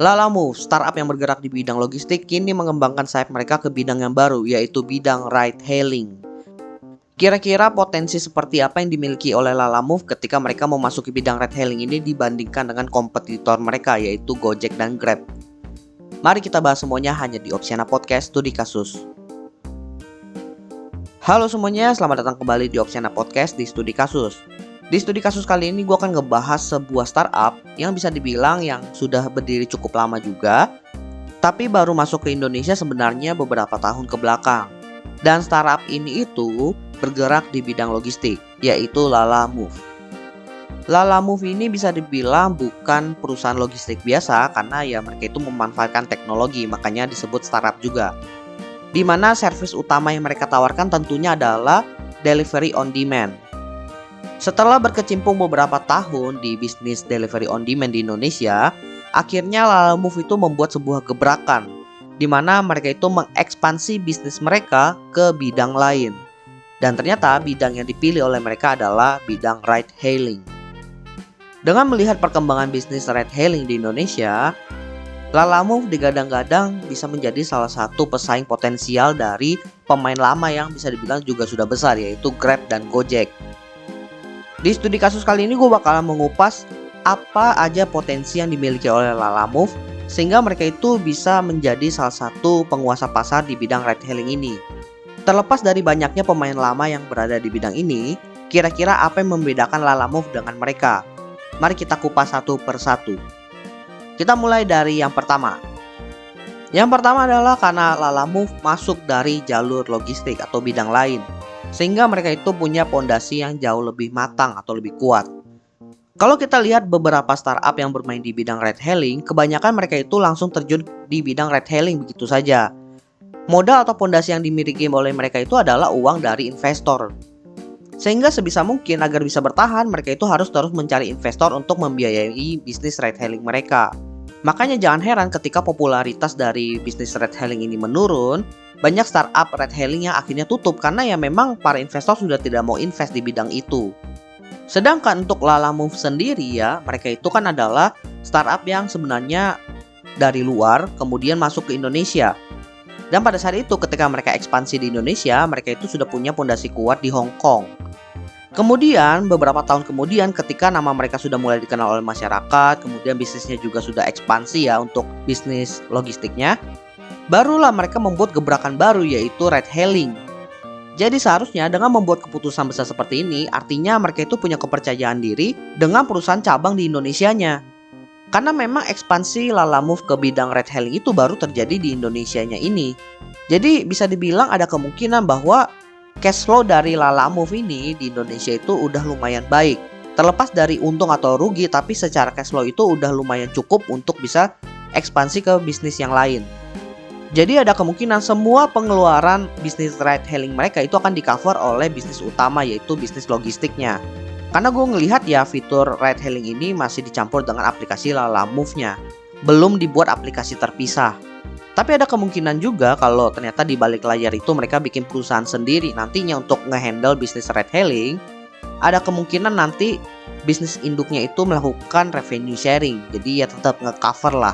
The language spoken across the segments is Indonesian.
Lalamove, startup yang bergerak di bidang logistik, kini mengembangkan sayap mereka ke bidang yang baru, yaitu bidang ride-hailing. Kira-kira potensi seperti apa yang dimiliki oleh Lalamove ketika mereka memasuki bidang ride-hailing ini dibandingkan dengan kompetitor mereka, yaitu Gojek dan Grab? Mari kita bahas semuanya hanya di Opsiana Podcast Studi Kasus. Halo semuanya, selamat datang kembali di Opsiana Podcast di Studi Kasus. Di studi kasus kali ini gue akan ngebahas sebuah startup yang bisa dibilang yang sudah berdiri cukup lama juga, tapi baru masuk ke Indonesia sebenarnya beberapa tahun ke belakang. Dan startup ini itu bergerak di bidang logistik, yaitu Lalamove. Lalamove ini bisa dibilang bukan perusahaan logistik biasa karena ya mereka itu memanfaatkan teknologi, makanya disebut startup juga. Di mana servis utama yang mereka tawarkan tentunya adalah delivery on demand. Setelah berkecimpung beberapa tahun di bisnis delivery on demand di Indonesia, akhirnya Lalamove itu membuat sebuah gebrakan di mana mereka itu mengekspansi bisnis mereka ke bidang lain. Dan ternyata bidang yang dipilih oleh mereka adalah bidang ride hailing. Dengan melihat perkembangan bisnis ride hailing di Indonesia, Lalamove digadang-gadang bisa menjadi salah satu pesaing potensial dari pemain lama yang bisa dibilang juga sudah besar, yaitu Grab dan Gojek. Di studi kasus kali ini gue bakalan mengupas apa aja potensi yang dimiliki oleh Lalamove sehingga mereka itu bisa menjadi salah satu penguasa pasar di bidang ride hailing ini. Terlepas dari banyaknya pemain lama yang berada di bidang ini, kira-kira apa yang membedakan Lalamove dengan mereka? Mari kita kupas satu per satu. Kita mulai dari yang pertama. Yang pertama adalah karena Lalamove masuk dari jalur logistik atau bidang lain, sehingga mereka itu punya pondasi yang jauh lebih matang atau lebih kuat. Kalau kita lihat beberapa startup yang bermain di bidang ride hailing, kebanyakan mereka itu langsung terjun di bidang ride hailing begitu saja. Modal atau pondasi yang dimiliki oleh mereka itu adalah uang dari investor. Sehingga sebisa mungkin agar bisa bertahan, mereka itu harus terus mencari investor untuk membiayai bisnis ride hailing mereka. Makanya jangan heran ketika popularitas dari bisnis ride hailing ini menurun, banyak startup ride hailing yang akhirnya tutup karena ya memang para investor sudah tidak mau invest di bidang itu. Sedangkan untuk Lalamove sendiri ya, mereka itu kan adalah startup yang sebenarnya dari luar kemudian masuk ke Indonesia. Dan pada saat itu ketika mereka ekspansi di Indonesia, mereka itu sudah punya pondasi kuat di Hong Kong. Kemudian beberapa tahun kemudian ketika nama mereka sudah mulai dikenal oleh masyarakat, kemudian bisnisnya juga sudah ekspansi ya untuk bisnis logistiknya, barulah mereka membuat gebrakan baru yaitu ride hailing. Jadi seharusnya dengan membuat keputusan besar seperti ini, artinya mereka itu punya kepercayaan diri dengan perusahaan cabang di Indonesianya. Karena memang ekspansi Lalamove ke bidang ride hailing itu baru terjadi di Indonesianya ini. Jadi bisa dibilang ada kemungkinan bahwa cash flow dari Lalamove ini di Indonesia itu udah lumayan baik. Terlepas dari untung atau rugi, tapi secara cash flow itu udah lumayan cukup untuk bisa ekspansi ke bisnis yang lain. Jadi ada kemungkinan semua pengeluaran bisnis ride hailing mereka itu akan di-cover oleh bisnis utama yaitu bisnis logistiknya. Karena gue ngelihat ya fitur ride hailing ini masih dicampur dengan aplikasi Lalamove-nya. Belum dibuat aplikasi terpisah. Tapi ada kemungkinan juga kalau ternyata di balik layar itu mereka bikin perusahaan sendiri nantinya untuk ngehandle bisnis ride hailing. Ada kemungkinan nanti bisnis induknya itu melakukan revenue sharing. Jadi ya tetap nge-cover lah.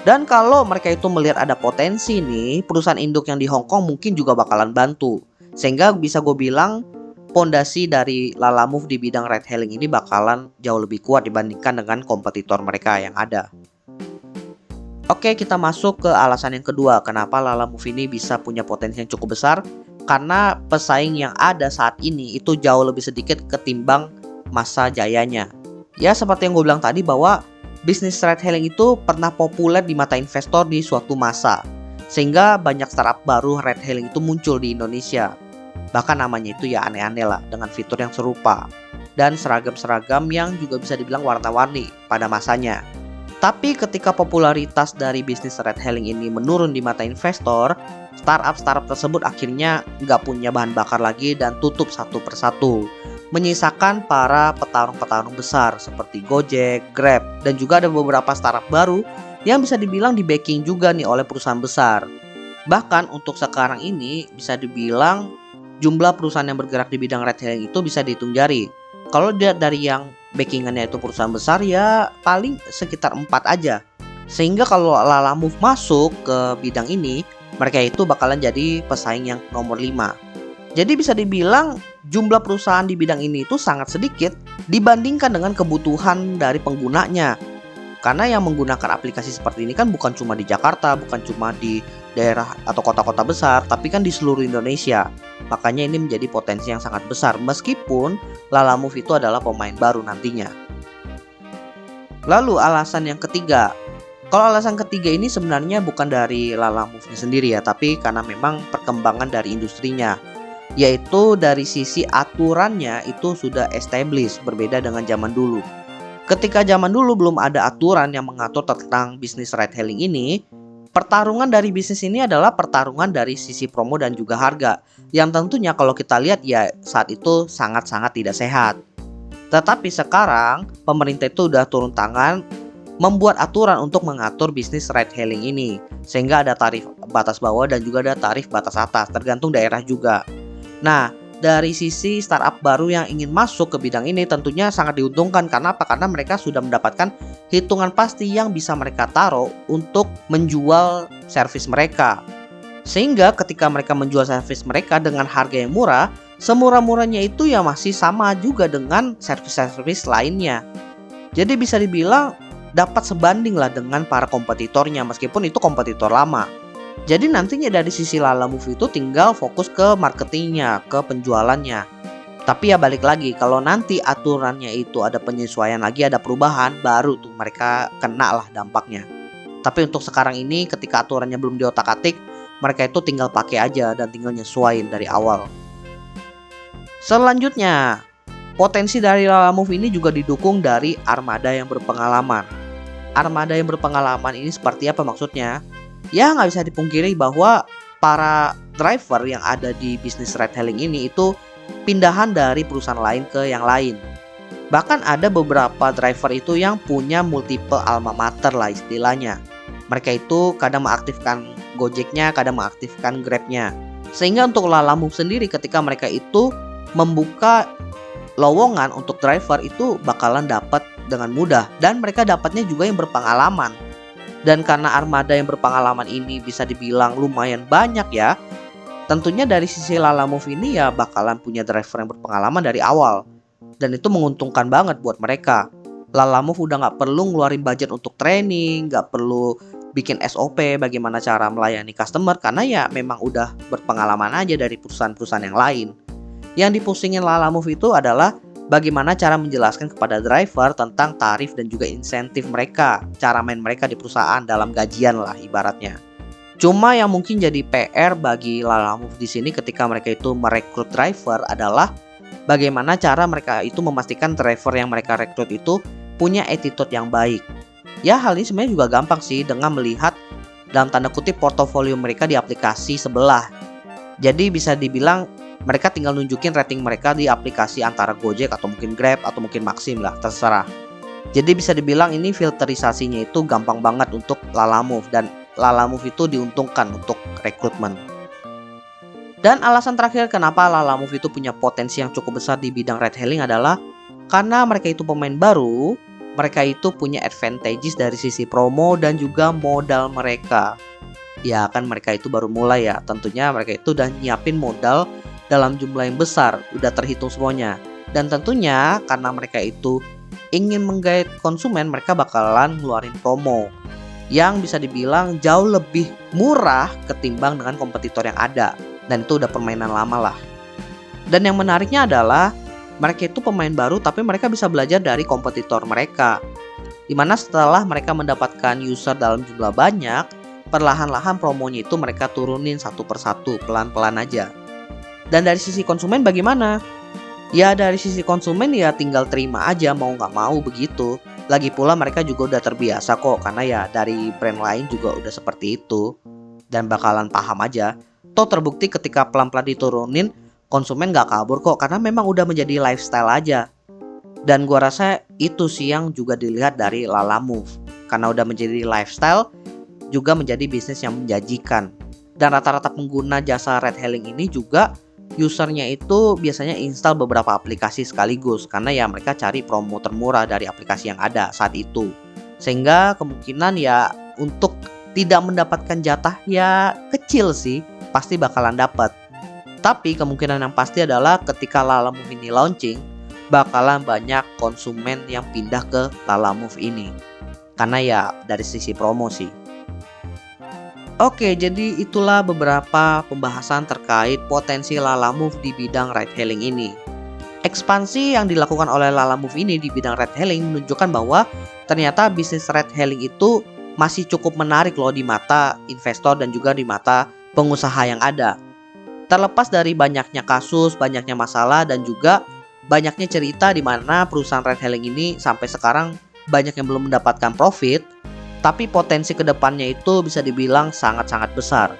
Dan kalau mereka itu melihat ada potensi nih, perusahaan induk yang di Hong Kong mungkin juga bakalan bantu. Sehingga bisa gue bilang pondasi dari Lalamove di bidang ride hailing ini bakalan jauh lebih kuat dibandingkan dengan kompetitor mereka yang ada. Oke, kita masuk ke alasan yang kedua. Kenapa Lalamove ini bisa punya potensi yang cukup besar? Karena pesaing yang ada saat ini itu jauh lebih sedikit ketimbang masa jayanya. Ya seperti yang gue bilang tadi bahwa bisnis ride hailing itu pernah populer di mata investor di suatu masa. Sehingga banyak startup baru ride hailing itu muncul di Indonesia. Bahkan namanya itu ya aneh-aneh lah dengan fitur yang serupa. Dan seragam-seragam yang juga bisa dibilang warna-warni pada masanya. Tapi ketika popularitas dari bisnis ride hailing ini menurun di mata investor, startup tersebut akhirnya nggak punya bahan bakar lagi dan tutup satu persatu. Menyisakan para petarung-petarung besar seperti Gojek, Grab, dan juga ada beberapa startup baru yang bisa dibilang di backing juga nih oleh perusahaan besar. Bahkan untuk sekarang ini bisa dibilang jumlah perusahaan yang bergerak di bidang ride hailing itu bisa dihitung jari. Kalau dari yang backingannya itu perusahaan besar ya paling sekitar 4 aja. Sehingga kalau Lalamove masuk ke bidang ini, mereka itu bakalan jadi pesaing yang nomor 5. Jadi bisa dibilang jumlah perusahaan di bidang ini itu sangat sedikit dibandingkan dengan kebutuhan dari penggunanya. Karena yang menggunakan aplikasi seperti ini kan bukan cuma di Jakarta, bukan cuma di daerah atau kota-kota besar, tapi kan di seluruh Indonesia. Makanya ini menjadi potensi yang sangat besar meskipun Lalamove itu adalah pemain baru nantinya. Lalu alasan yang ketiga. Kalau alasan ketiga ini sebenarnya bukan dari Lalamove-nya sendiri ya, tapi karena memang perkembangan dari industrinya. Yaitu dari sisi aturannya itu sudah established, berbeda dengan zaman dulu. Ketika zaman dulu belum ada aturan yang mengatur tentang bisnis ride hailing ini, pertarungan dari bisnis ini adalah pertarungan dari sisi promo dan juga harga. Yang tentunya kalau kita lihat ya saat itu sangat-sangat tidak sehat. Tetapi sekarang pemerintah itu udah turun tangan membuat aturan untuk mengatur bisnis ride hailing ini. Sehingga ada tarif batas bawah dan juga ada tarif batas atas, tergantung daerah juga. Nah, dari sisi startup baru yang ingin masuk ke bidang ini tentunya sangat diuntungkan. Karena apa? Karena mereka sudah mendapatkan hitungan pasti yang bisa mereka taruh untuk menjual servis mereka. Sehingga ketika mereka menjual servis mereka dengan harga yang murah, semurah-murahnya itu ya masih sama juga dengan servis-servis lainnya. Jadi bisa dibilang dapat sebanding lah dengan para kompetitornya meskipun itu kompetitor lama. Jadi nantinya dari sisi Lalamove itu tinggal fokus ke marketingnya, ke penjualannya. Tapi ya balik lagi, kalau nanti aturannya itu ada penyesuaian lagi, ada perubahan, baru tuh mereka kena lah dampaknya. Tapi untuk sekarang ini ketika aturannya belum diotak-atik, mereka itu tinggal pakai aja dan tinggal nyesuaiin dari awal. Selanjutnya, potensi dari Lalamove ini juga didukung dari armada yang berpengalaman. Armada yang berpengalaman ini seperti apa maksudnya? Ya nggak bisa dipungkiri bahwa para driver yang ada di bisnis ride hailing ini itu pindahan dari perusahaan lain ke yang lain. Bahkan ada beberapa driver itu yang punya multiple alma mater lah istilahnya. Mereka itu kadang mengaktifkan Gojeknya, kadang mengaktifkan Grabnya. Sehingga untuk Lalamove sendiri ketika mereka itu membuka lowongan untuk driver itu bakalan dapat dengan mudah. Dan mereka dapatnya juga yang berpengalaman. Dan karena armada yang berpengalaman ini bisa dibilang lumayan banyak ya, tentunya dari sisi Lalamove ini ya bakalan punya driver yang berpengalaman dari awal. Dan itu menguntungkan banget buat mereka. Lalamove udah gak perlu ngeluarin budget untuk training, gak perlu bikin SOP bagaimana cara melayani customer, karena ya memang udah berpengalaman aja dari perusahaan-perusahaan yang lain. Yang dipusingin Lalamove itu adalah bagaimana cara menjelaskan kepada driver tentang tarif dan juga insentif mereka, cara main mereka di perusahaan dalam gajian lah ibaratnya. Cuma yang mungkin jadi PR bagi Lalamove di sini ketika mereka itu merekrut driver adalah bagaimana cara mereka itu memastikan driver yang mereka rekrut itu punya attitude yang baik. Ya hal ini sebenarnya juga gampang sih dengan melihat dalam tanda kutip portofolio mereka di aplikasi sebelah. Jadi bisa dibilang mereka tinggal nunjukin rating mereka di aplikasi antara Gojek atau mungkin Grab atau mungkin Maxim lah, terserah. Jadi bisa dibilang ini filterisasinya itu gampang banget untuk Lalamove dan Lalamove itu diuntungkan untuk rekrutmen. Dan alasan terakhir kenapa Lalamove itu punya potensi yang cukup besar di bidang ride hailing adalah karena mereka itu pemain baru, mereka itu punya advantages dari sisi promo dan juga modal mereka. Ya kan mereka itu baru mulai ya, tentunya mereka itu udah nyiapin modal dalam jumlah yang besar, udah terhitung semuanya. Dan tentunya karena mereka itu ingin menggait konsumen, mereka bakalan ngeluarin promo yang bisa dibilang jauh lebih murah ketimbang dengan kompetitor yang ada. Dan itu udah permainan lama lah. Dan yang menariknya adalah mereka itu pemain baru tapi mereka bisa belajar dari kompetitor mereka. Dimana setelah mereka mendapatkan user dalam jumlah banyak, perlahan-lahan promonya itu mereka turunin satu persatu, pelan-pelan aja. Dan dari sisi konsumen bagaimana? Ya dari sisi konsumen ya tinggal terima aja mau nggak mau begitu. Lagi pula mereka juga udah terbiasa kok karena ya dari brand lain juga udah seperti itu. Dan bakalan paham aja. Toh terbukti ketika pelan-pelan diturunin konsumen nggak kabur kok karena memang udah menjadi lifestyle aja. Dan gua rasa itu sih yang juga dilihat dari Lalamove. Karena udah menjadi lifestyle juga menjadi bisnis yang menjanjikan. Dan rata-rata pengguna jasa ride hailing ini juga usernya itu biasanya install beberapa aplikasi sekaligus karena ya mereka cari promo termurah dari aplikasi yang ada saat itu. Sehingga kemungkinan ya untuk tidak mendapatkan jatah ya kecil sih, pasti bakalan dapat. Tapi kemungkinan yang pasti adalah ketika Lalamove ini launching, bakalan banyak konsumen yang pindah ke Lalamove ini. Karena ya dari sisi promosi. Oke, jadi itulah beberapa pembahasan terkait potensi Lalamove di bidang ride hailing ini. Ekspansi yang dilakukan oleh Lalamove ini di bidang ride hailing menunjukkan bahwa ternyata bisnis ride hailing itu masih cukup menarik loh di mata investor dan juga di mata pengusaha yang ada. Terlepas dari banyaknya kasus, banyaknya masalah, dan juga banyaknya cerita di mana perusahaan ride hailing ini sampai sekarang banyak yang belum mendapatkan profit, tapi potensi kedepannya itu bisa dibilang sangat-sangat besar.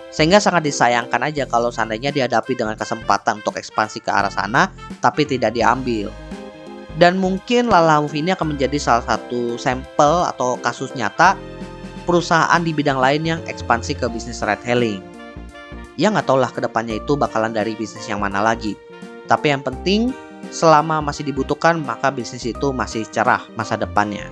Sehingga sangat disayangkan aja kalau seandainya dihadapi dengan kesempatan untuk ekspansi ke arah sana, tapi tidak diambil. Dan mungkin Lalamove ini akan menjadi salah satu sampel atau kasus nyata perusahaan di bidang lain yang ekspansi ke bisnis ride hailing. Ya nggak tau lah kedepannya itu bakalan dari bisnis yang mana lagi. Tapi yang penting selama masih dibutuhkan maka bisnis itu masih cerah masa depannya.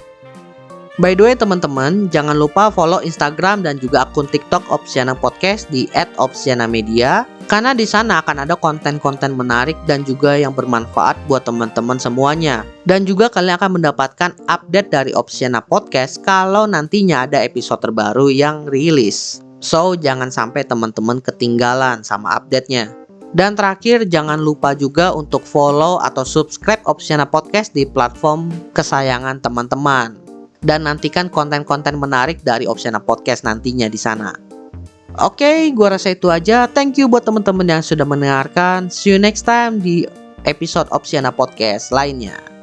By the way teman-teman, jangan lupa follow Instagram dan juga akun TikTok Opsiana Podcast di @opsianamedia, karena di sana akan ada konten-konten menarik dan juga yang bermanfaat buat teman-teman semuanya. Dan juga kalian akan mendapatkan update dari Opsiana Podcast kalau nantinya ada episode terbaru yang rilis. So, jangan sampai teman-teman ketinggalan sama update-nya. Dan terakhir, jangan lupa juga untuk follow atau subscribe Opsiana Podcast di platform kesayangan teman-teman. Dan nantikan konten-konten menarik dari Opsiana Podcast nantinya di sana. Oke, gua rasa itu aja. Thank you buat teman-teman yang sudah mendengarkan. See you next time di episode Opsiana Podcast lainnya.